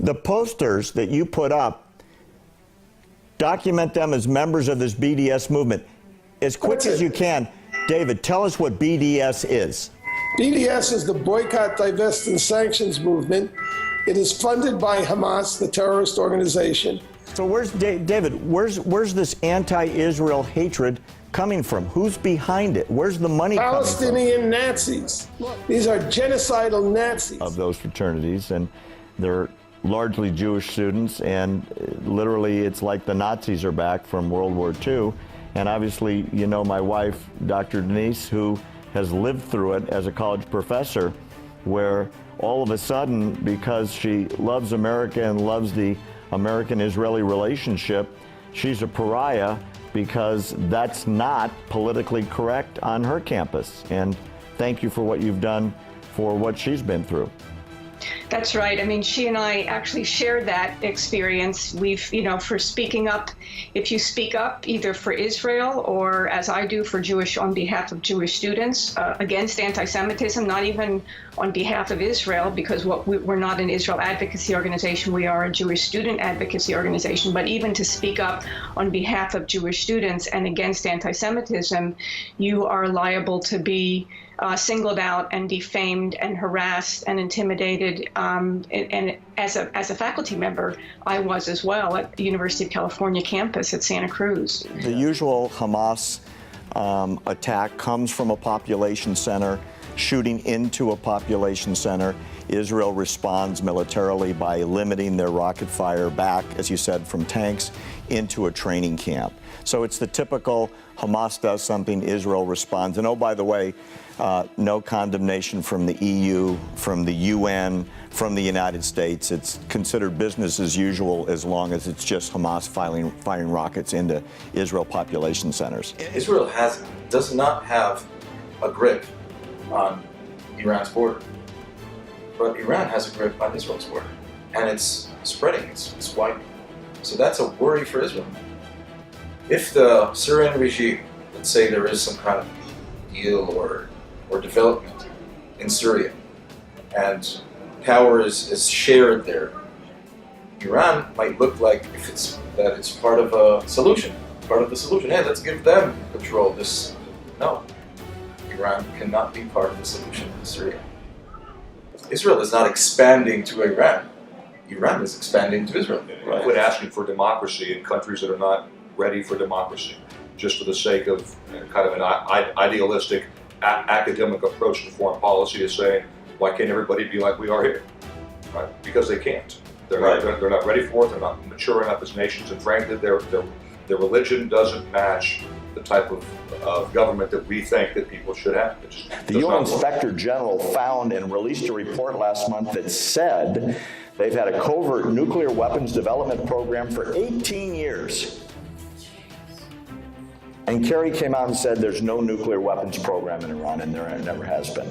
The posters that you put up, document them as members of this BDS movement. As quick as you can, David, tell us what BDS is. BDS is the Boycott, Divest, and Sanctions movement. It is funded by Hamas, the terrorist organization. So where's, David, where's this anti-Israel hatred coming from? Who's behind it? Where's the money coming from? Palestinian Nazis. These are genocidal Nazis. Of those fraternities, and they're largely Jewish students, and literally it's like the Nazis are back from World War II. And obviously, you know my wife, Dr. Denise, who has lived through it as a college professor, where all of a sudden, because she loves America and loves the American-Israeli relationship, she's a pariah because that's not politically correct on her campus. And thank you for what you've done for what she's been through. That's right. I mean, she and I actually shared that experience. We've, you know, for speaking up, if you speak up either for Israel or, as I do, for Jewish, on behalf of Jewish students, against anti-Semitism, not even on behalf of Israel, because we're not an Israel advocacy organization, we are a Jewish student advocacy organization, but even to speak up on behalf of Jewish students and against anti-Semitism, you are liable to be singled out and defamed and harassed and intimidated. And as a faculty member, I was as well at the University of California campus at Santa Cruz. The usual Hamas attack comes from a population center, shooting into a population center. Israel responds militarily by limiting their rocket fire back, as you said, from tanks into a training camp. So it's the typical Hamas does something, Israel responds. And oh, by the way, no condemnation from the EU, from the UN, from the United States. It's considered business as usual as long as it's just Hamas firing rockets into Israel population centers. Israel does not have a grip on Iran's border, but Iran has a grip on Israel's border, and it's spreading, it's widening. So that's a worry for Israel. If the Syrian regime, let's say there is some kind of deal or development in Syria, and power is shared there, Iran might look like if it's part of a solution, part of the solution. Hey, let's give them control. No, Iran cannot be part of the solution in Syria. Israel is not expanding to Iran. Iran is expanding to Israel. Right. Quit asking for democracy in countries that are not ready for democracy, just for the sake of kind of an idealistic academic approach to foreign policy, is saying, why can't everybody be like we are here? Right? Because they can't. They're not ready for it. They're not mature enough as nations, and frankly, their religion doesn't match the type of government that we think that people should have. The UN Inspector General found and released a report last month that said they've had a covert nuclear weapons development program for 18 years. And Kerry came out and said there's no nuclear weapons program in Iran, and there never has been.